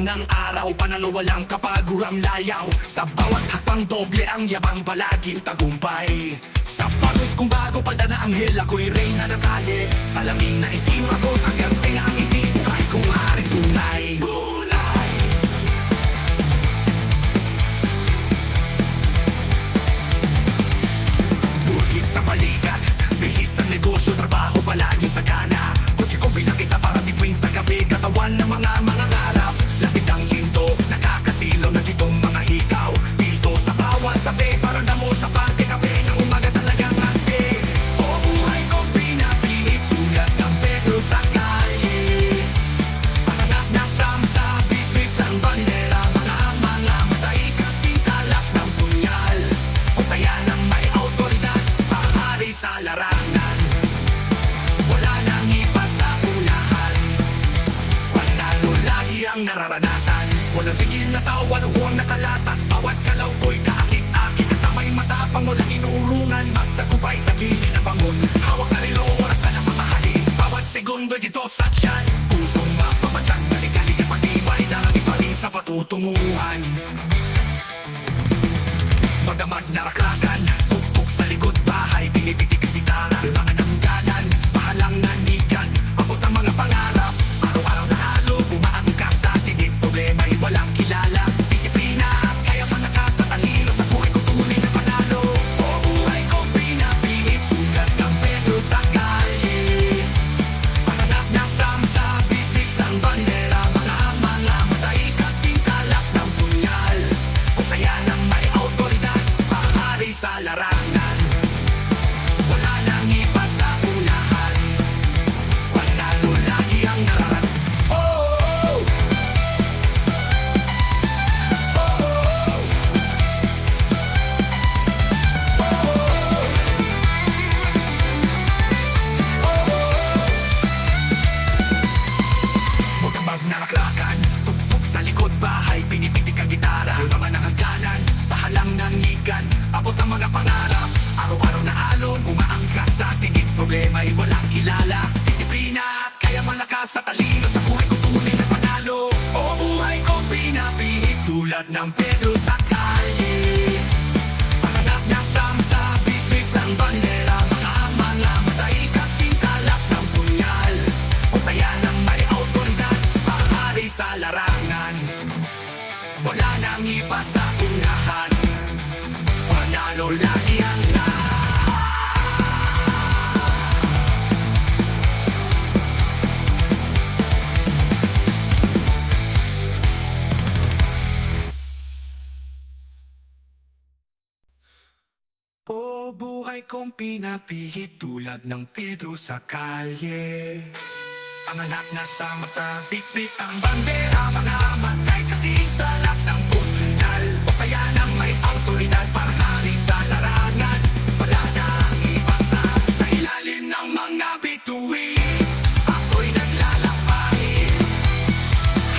ng araw, panalo walang kapaguram layaw. Sa bawat hakbang doble ang yabang, palaging tagumpay. Sa pagos kong bago padana anghel, ako'y reyna ng kalye. Salamin na itim ako, hanggang tenga ang itim, buhay kong haring tunay. Tunay. Burgis sa balikat, bihis sa negosyo, trabaho palaging sagana. Kutsi ko pinakita para tipin sa gabi, katawan ng mga ngarap. Lapit ang hinto, nakakasilaw na ditong mga hikaw. Piso sa bawat tabi, para damo sa pagkakape ng umaga talagang aspe. O buhay ko pinapihit, tulad ng Pedro sa kalye. Panganap na samsa, bit-bit ng bandera, mga matay kasing talas ng punyal. O saya ng may autoridad, pahari sa larangan. Wala nang iba sa unahan, panalo lagi ang nararanasan. Walang tigil na tao, walang huwang nakalatat. Bawat kalaw ko'y kaakit-akit, kasama'y matapang, walang inuurungan. Magtagumpay sa gilid na bangon, hawak na relo, oras na ng mamahalin. Bawat segundo dito sa tiyan, pusong mapapadyang, galing-galing at patibay, darating pa rin sa patutunguhan. Magdamag na rakrakan, tugtog sa likod bahay, pinipitik ang gitara, mga nangganan, mahalang nanigan, abot ang mga pangarap. Araw-araw na halo, bumaangkas sa tigit, problema'y walang kilala. Disiplina, kaya manakas sa talino, sa buhay ko tunay na panalo. O buhay ko pinapihit, tulad ng Pedro sa kalye. Panganap na samsa, bit-bit ng bandera, mga matay kasing talas ng punyal. O saya ng may autoridad, pahari sa larangan. Wala nang iba sa unahan, panalo lagi ang nararan. Oh, oh, oh, oh, oh. Magdamag na raklakan, tugtog sa likod bahay, pinipitik ang gitara, naman ang hangganan, pahalang nangigan, abot ang mga pangarap. Araw-araw na alon, umaangkas sa tingin, problema'y walang kilala. Disiplina, kaya malakas sa talino, sa buhay ko tunay na panalo. O buhay ko pinapihit, tulad ng Pedro sa kalye. Panganap niya samsa, bit-bit ng bandera, mga matay kasing talas ng punyal. O saya ng may autoridad, pahari sa larangan. Wala nang iba sa unahan, panalo lagi ang O buhay kong pinapihit, tulad ng Pedro sa kalye. Panganak na sama sa bit-bit ang bandera, mga matay kasing talas ng punyal. O saya ng may autoridad, para hari sa larangan. Wala nang iba sa ilalim ng mga bituin. Ako'y naglalakbay,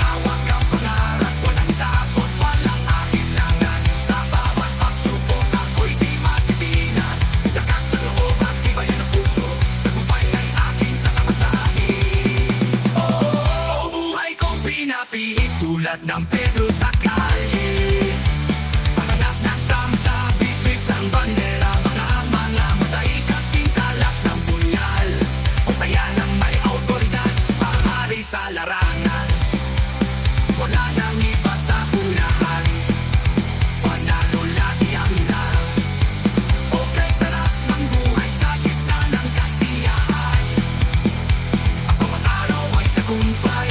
hawak ang pangarap, walang takot, walang akinlangan. Sa bawat pagsubok, ako'y di matitinag. Lakas sa loob at tibay ng puso, tagumpay ay aking tatamasahin. Oh, buhay kong pinapihit, tulad ng Pedro sa kalye. Panganap na samsa, bit-bit ng bandera, mga matay kasing talas ng punyal. O saya ng may autoridad, pahari sa larangan. Wala nang iba sa unahan, panalo lagi ang lahat. Okay, sarap ng buhay sa gitna ng kasiyahan. Ako ang araw ay tagumpay,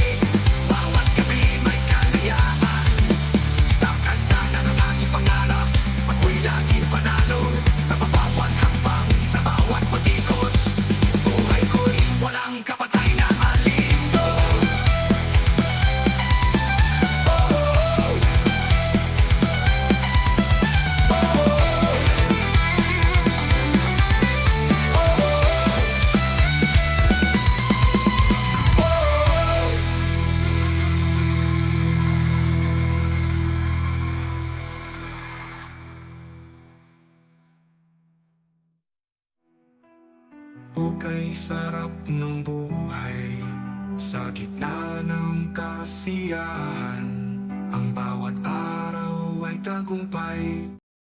bawat gabi may kaliyahan. Sa kalsada ng aking pangarap, ako'y laging panalo. Sa bawat hakbang, sa bawat pag-ikot, buhay ko'y walang kapatay na alindo. Oh, oh, Bukay sarap ng buhay sa gitna ng kasiyahan. bawat araw ay tagumpay.